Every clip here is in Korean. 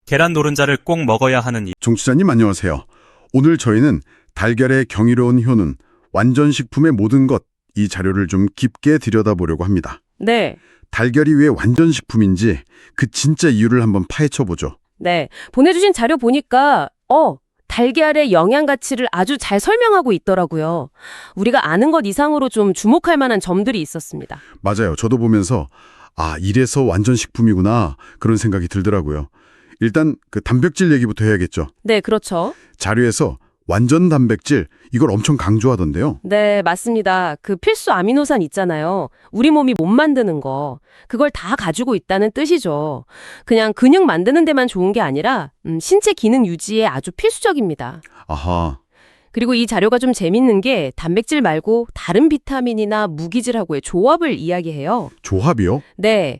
계란 노른자를 꼭 먹어야 하는 이유. 정치자님 안녕하세요. 오늘 저희는 달걀의 경이로운 효능, 완전식품의 모든 것, 이 자료를 좀 깊게 들여다보려고 합니다. 네. 달걀이 왜 완전식품인지 그 진짜 이유를 한번 파헤쳐보죠. 네. 보내주신 자료 보니까, 달걀의 영양 가치를 아주 잘 설명하고 있더라고요. 우리가 아는 것 이상으로 좀 주목할 만한 점들이 있었습니다. 맞아요. 저도 보면서 이래서 완전식품이구나 그런 생각이 들더라고요. 일단 그 단백질 얘기부터 해야겠죠. 네, 그렇죠. 자료에서 완전 단백질 이걸 엄청 강조하던데요. 네, 맞습니다. 그 필수 아미노산 있잖아요. 우리 몸이 못 만드는 거. 그걸 다 가지고 있다는 뜻이죠. 그냥 근육 만드는 데만 좋은 게 아니라 신체 기능 유지에 아주 필수적입니다. 아하. 그리고 이 자료가 좀 재밌는 게 단백질 말고 다른 비타민이나 무기질하고의 조합을 이야기해요. 조합이요? 네.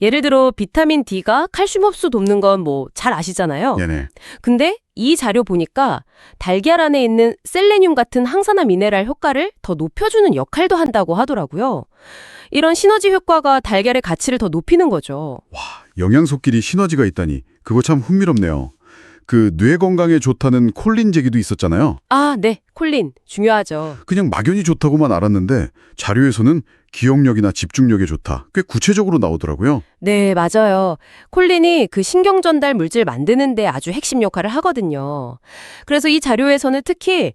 예를 들어 비타민 D가 칼슘 흡수 돕는 건 뭐 잘 아시잖아요. 네네. 근데 이 자료 보니까 달걀 안에 있는 셀레늄 같은 항산화 미네랄 효과를 더 높여주는 역할도 한다고 하더라고요. 이런 시너지 효과가 달걀의 가치를 더 높이는 거죠. 영양소끼리 시너지가 있다니 그거 참 흥미롭네요. 그 뇌 건강에 좋다는 콜린 제기도 있었잖아요. 아, 네. 콜린. 중요하죠. 그냥 막연히 좋다고만 알았는데 자료에서는 기억력이나 집중력에 좋다. 꽤 구체적으로 나오더라고요. 네, 맞아요. 콜린이 그 신경 전달 물질 만드는 데 아주 핵심 역할을 하거든요. 그래서 이 자료에서는 특히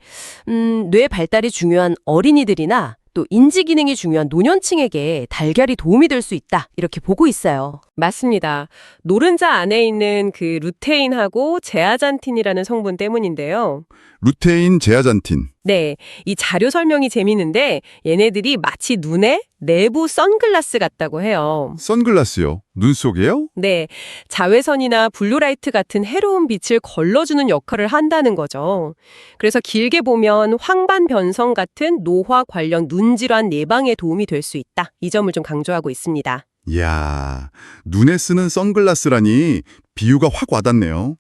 뇌 발달이 중요한 어린이들이나 또 인지 기능이 중요한 노년층에게 달걀이 도움이 될 수 있다. 이렇게 보고 있어요. 맞습니다. 노른자 안에 있는 그 루테인하고 제아잔틴이라는 성분 때문인데요. 루테인, 제아잔틴. 네, 이 자료 설명이 재미있는데 얘네들이 마치 눈에 내부 선글라스 같다고 해요. 선글라스요? 눈 속에요? 네, 자외선이나 블루라이트 같은 해로운 빛을 걸러주는 역할을 한다는 거죠. 그래서 길게 보면 황반 변성 같은 노화 관련 눈 질환 예방에 도움이 될 수 있다. 이 점을 좀 강조하고 있습니다. 이야, 눈에 쓰는 선글라스라니 비유가 확 와닿네요.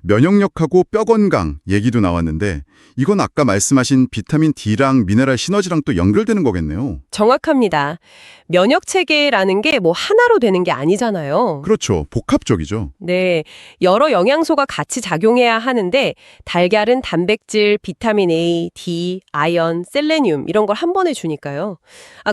면역력하고 뼈 건강 얘기도 나왔는데 이건 아까 말씀하신 비타민 D랑 미네랄 시너지랑 또 연결되는 거겠네요. 정확합니다. 면역 체계라는 게 뭐 하나로 되는 게 아니잖아요. 그렇죠. 복합적이죠. 네, 여러 영양소가 같이 작용해야 하는데 달걀은 단백질, 비타민 A, D, 아연, 셀레늄 이런 걸 한 번에 주니까요.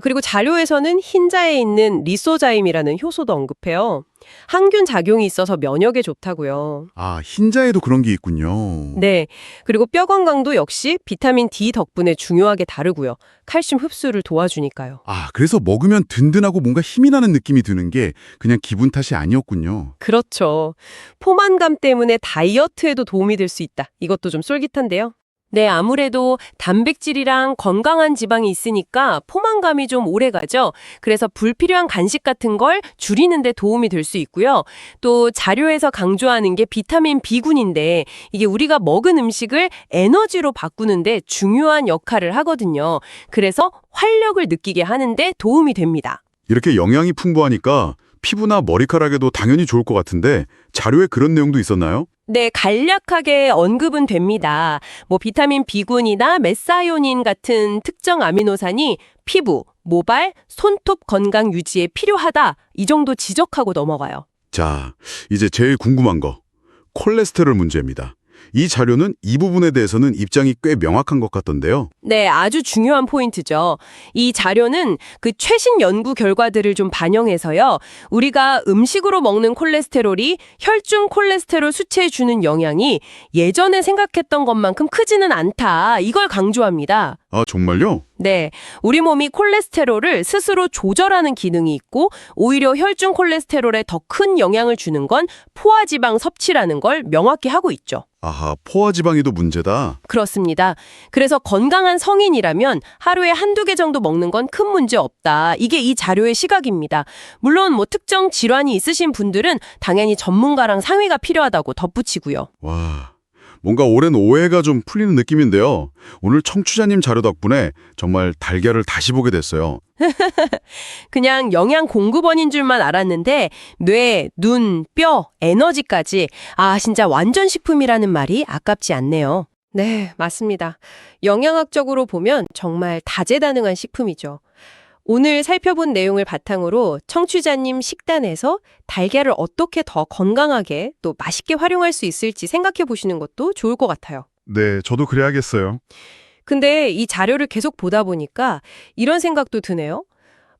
그리고 자료에서는 흰자에 있는 리소자임이라는 효소도 언급해요. 항균 작용이 있어서 면역에 좋다고요. 흰자에도 그런 게 있군요. 네, 그리고 뼈 건강도 역시 비타민 D 덕분에 중요하게 다르고요. 칼슘 흡수를 도와주니까요. 그래서 먹으면 든든하고 뭔가 힘이 나는 느낌이 드는 게 그냥 기분 탓이 아니었군요. 그렇죠. 포만감 때문에 다이어트에도 도움이 될 수 있다. 이것도 좀 쏠깃한데요. 네, 아무래도 단백질이랑 건강한 지방이 있으니까 포만감이 좀 오래 가죠. 그래서 불필요한 간식 같은 걸 줄이는 데 도움이 될 수 있고요. 또 자료에서 강조하는 게 비타민 B군인데 이게 우리가 먹은 음식을 에너지로 바꾸는데 중요한 역할을 하거든요. 그래서 활력을 느끼게 하는데 도움이 됩니다. 이렇게 영양이 풍부하니까 피부나 머리카락에도 당연히 좋을 것 같은데 자료에 그런 내용도 있었나요? 네, 간략하게 언급은 됩니다. 비타민 B군이나 메사요닌 같은 특정 아미노산이 피부, 모발, 손톱 건강 유지에 필요하다. 이 정도 지적하고 넘어가요. 자, 이제 제일 궁금한 거. 콜레스테롤 문제입니다. 이 자료는 이 부분에 대해서는 입장이 꽤 명확한 것 같던데요. 네, 아주 중요한 포인트죠. 이 자료는 그 최신 연구 결과들을 좀 반영해서요. 우리가 음식으로 먹는 콜레스테롤이 혈중 콜레스테롤 수치에 주는 영향이 예전에 생각했던 것만큼 크지는 않다. 이걸 강조합니다. 정말요? 네, 우리 몸이 콜레스테롤을 스스로 조절하는 기능이 있고 오히려 혈중 콜레스테롤에 더 큰 영향을 주는 건 포화지방 섭취라는 걸 명확히 하고 있죠. 포화지방이도 문제다. 그렇습니다. 그래서 건강한 성인이라면 하루에 한두 개 정도 먹는 건 큰 문제 없다. 이게 이 자료의 시각입니다. 물론 특정 질환이 있으신 분들은 당연히 전문가랑 상의가 필요하다고 덧붙이고요. 와, 뭔가 오랜 오해가 좀 풀리는 느낌인데요. 오늘 청취자님 자료 덕분에 정말 달걀을 다시 보게 됐어요. 그냥 영양 공급원인 줄만 알았는데 뇌, 눈, 뼈, 에너지까지 진짜 완전 식품이라는 말이 아깝지 않네요. 네, 맞습니다. 영양학적으로 보면 정말 다재다능한 식품이죠. 오늘 살펴본 내용을 바탕으로 청취자님 식단에서 달걀을 어떻게 더 건강하게 또 맛있게 활용할 수 있을지 생각해 보시는 것도 좋을 것 같아요. 네, 저도 그래야겠어요. 근데 이 자료를 계속 보다 보니까 이런 생각도 드네요.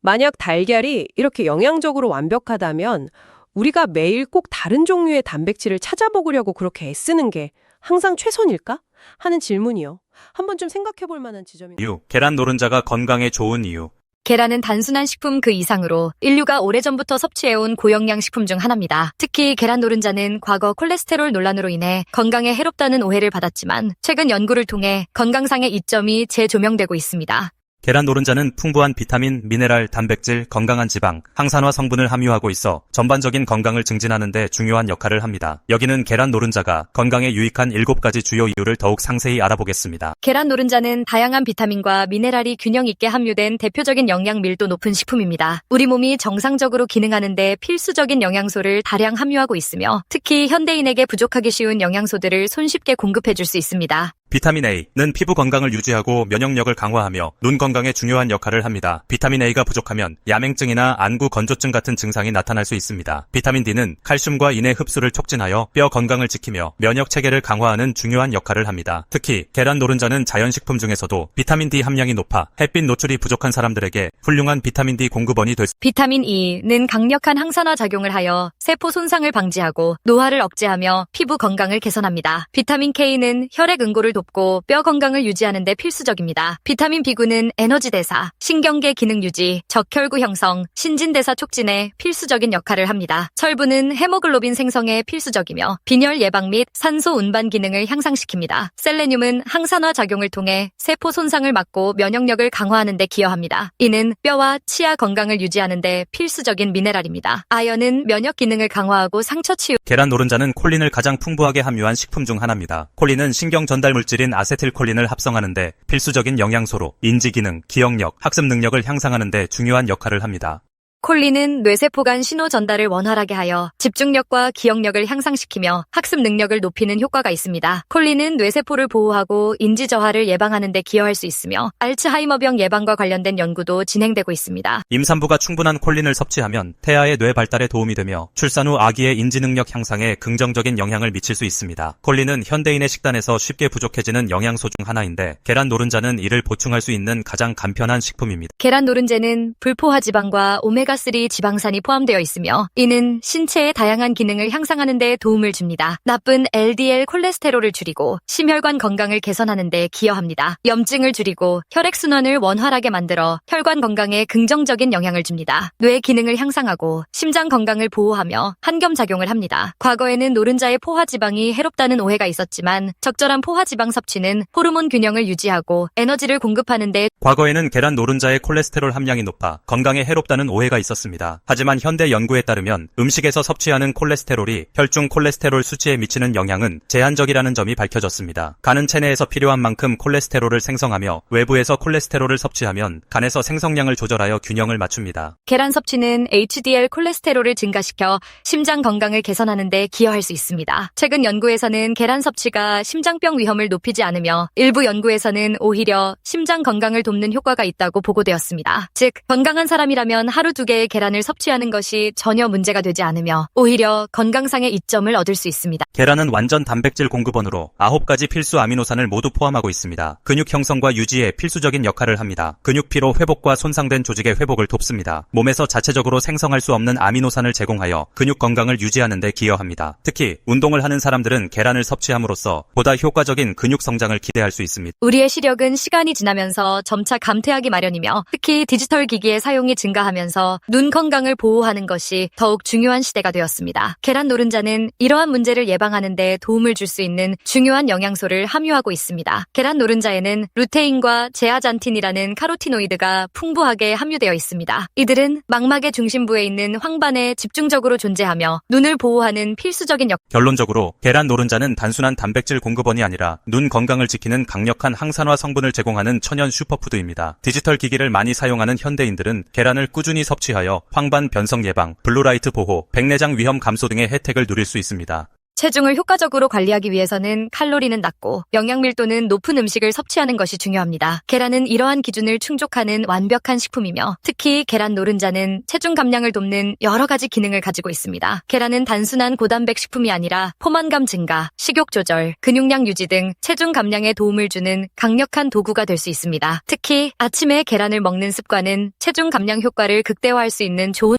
만약 달걀이 이렇게 영양적으로 완벽하다면 우리가 매일 꼭 다른 종류의 단백질을 찾아 먹으려고 그렇게 애쓰는 게 항상 최선일까? 하는 질문이요. 한번 좀 생각해 볼 만한 지점인 것 같아요. 이유. 계란 노른자가 건강에 좋은 이유. 계란은 단순한 식품 그 이상으로 인류가 오래전부터 섭취해온 고영양 식품 중 하나입니다. 특히 계란 노른자는 과거 콜레스테롤 논란으로 인해 건강에 해롭다는 오해를 받았지만 최근 연구를 통해 건강상의 이점이 재조명되고 있습니다. 계란 노른자는 풍부한 비타민, 미네랄, 단백질, 건강한 지방, 항산화 성분을 함유하고 있어 전반적인 건강을 증진하는 데 중요한 역할을 합니다. 여기는 계란 노른자가 건강에 유익한 7가지 주요 이유를 더욱 상세히 알아보겠습니다. 계란 노른자는 다양한 비타민과 미네랄이 균형 있게 함유된 대표적인 영양 밀도 높은 식품입니다. 우리 몸이 정상적으로 기능하는 데 필수적인 영양소를 다량 함유하고 있으며 특히 현대인에게 부족하기 쉬운 영양소들을 손쉽게 공급해 줄 수 있습니다. 비타민 A는 피부 건강을 유지하고 면역력을 강화하며 눈 건강에 중요한 역할을 합니다. 비타민 A가 부족하면 야맹증이나 안구 건조증 같은 증상이 나타날 수 있습니다. 비타민 D는 칼슘과 인의 흡수를 촉진하여 뼈 건강을 지키며 면역 체계를 강화하는 중요한 역할을 합니다. 특히 계란 노른자는 자연식품 중에서도 비타민 D 함량이 높아 햇빛 노출이 부족한 사람들에게 훌륭한 비타민 D 공급원이 될 수 있습니다. 비타민 E는 강력한 항산화 작용을 하여 세포 손상을 방지하고 노화를 억제하며 피부 건강을 개선합니다. 비타민 K는 혈액 응고를 돕고 뼈 건강을 유지하는 데 필수적입니다. 비타민 B군은 에너지 대사, 신경계 기능 유지, 적혈구 형성, 신진대사 촉진에 필수적인 역할을 합니다. 철분은 헤모글로빈 생성에 필수적이며 빈혈 예방 및 산소 운반 기능을 향상시킵니다. 셀레늄은 항산화 작용을 통해 세포 손상을 막고 면역력을 강화하는 데 기여합니다. 이는 뼈와 치아 건강을 유지하는 데 필수적인 미네랄입니다. 아연은 면역 기능을 강화하고 상처 치유. 계란 노른자는 콜린을 가장 풍부하게 함유한 식품 중 하나입니다. 콜린은 신경 전달 물질인 아세틸콜린을 합성하는데 필수적인 영양소로 인지 기능, 기억력, 학습 능력을 향상하는 데 중요한 역할을 합니다. 콜린은 뇌세포 간 신호 전달을 원활하게 하여 집중력과 기억력을 향상시키며 학습 능력을 높이는 효과가 있습니다. 콜린은 뇌세포를 보호하고 인지 저하를 예방하는 데 기여할 수 있으며 알츠하이머병 예방과 관련된 연구도 진행되고 있습니다. 임산부가 충분한 콜린을 섭취하면 태아의 뇌 발달에 도움이 되며 출산 후 아기의 인지 능력 향상에 긍정적인 영향을 미칠 수 있습니다. 콜린은 현대인의 식단에서 쉽게 부족해지는 영양소 중 하나인데 계란 노른자는 이를 보충할 수 있는 가장 간편한 식품입니다. 계란 노른자는 불포화 지방과 오메가3 지방산이 포함되어 있으며 이는 신체의 다양한 기능을 향상하는 데 도움을 줍니다. 나쁜 LDL 콜레스테롤을 줄이고 심혈관 건강을 개선하는 데 기여합니다. 염증을 줄이고 혈액순환을 원활하게 만들어 혈관 건강에 긍정적인 영향을 줍니다. 뇌 기능을 향상하고 심장 건강을 보호하며 한겸작용을 합니다. 과거에는 노른자의 포화지방이 해롭다는 오해가 있었지만 적절한 포화지방 섭취는 호르몬 균형을 유지하고 에너지를 공급하는 데 과거에는 계란 노른자의 콜레스테롤 함량이 높아 건강에 해롭다는 오해가 있었습니다. 하지만 현대 연구에 따르면 음식에서 섭취하는 콜레스테롤이 혈중 콜레스테롤 수치에 미치는 영향은 제한적이라는 점이 밝혀졌습니다. 간은 체내에서 필요한 만큼 콜레스테롤을 생성하며 외부에서 콜레스테롤을 섭취하면 간에서 생성량을 조절하여 균형을 맞춥니다. 계란 섭취는 HDL 콜레스테롤을 증가시켜 심장 건강을 개선하는 데 기여할 수 있습니다. 최근 연구에서는 계란 섭취가 심장병 위험을 높이지 않으며 일부 연구에서는 오히려 심장 건강을 돕는 효과가 있다고 보고되었습니다. 즉, 건강한 사람이라면 하루 2개의 계란을 섭취하는 것이 전혀 문제가 되지 않으며 오히려 건강상의 이점을 얻을 수 있습니다. 계란은 완전 단백질 공급원으로 9가지 필수 아미노산을 모두 포함하고 있습니다. 근육 형성과 유지에 필수적인 역할을 합니다. 근육 피로 회복과 손상된 조직의 회복을 돕습니다. 몸에서 자체적으로 생성할 수 없는 아미노산을 제공하여 근육 건강을 유지하는 데 기여합니다. 특히 운동을 하는 사람들은 계란을 섭취함으로써 보다 효과적인 근육 성장을 기대할 수 있습니다. 우리의 시력은 시간이 지나면서 점차 감퇴하기 마련이며 특히 디지털 기기의 사용이 증가하면서 눈 건강을 보호하는 것이 더욱 중요한 시대가 되었습니다. 계란 노른자는 이러한 문제를 예방하는 데 도움을 줄 수 있는 중요한 영양소를 함유하고 있습니다. 계란 노른자에는 루테인과 제아잔틴이라는 카로티노이드가 풍부하게 함유되어 있습니다. 이들은 망막의 중심부에 있는 황반에 집중적으로 존재하며 눈을 보호하는 필수적인 결론적으로 계란 노른자는 단순한 단백질 공급원이 아니라 눈 건강을 지키는 강력한 항산화 성분을 제공하는 천연 슈퍼푸드입니다. 디지털 기기를 많이 사용하는 현대인들은 계란을 꾸준히 섭취하여 황반 변성 예방, 블루라이트 보호, 백내장 위험 감소 등의 혜택을 누릴 수 있습니다. 체중을 효과적으로 관리하기 위해서는 칼로리는 낮고 영양 밀도는 높은 음식을 섭취하는 것이 중요합니다. 계란은 이러한 기준을 충족하는 완벽한 식품이며 특히 계란 노른자는 체중 감량을 돕는 여러 가지 기능을 가지고 있습니다. 계란은 단순한 고단백 식품이 아니라 포만감 증가, 식욕 조절, 근육량 유지 등 체중 감량에 도움을 주는 강력한 도구가 될 수 있습니다. 특히 아침에 계란을 먹는 습관은 체중 감량 효과를 극대화할 수 있는 좋은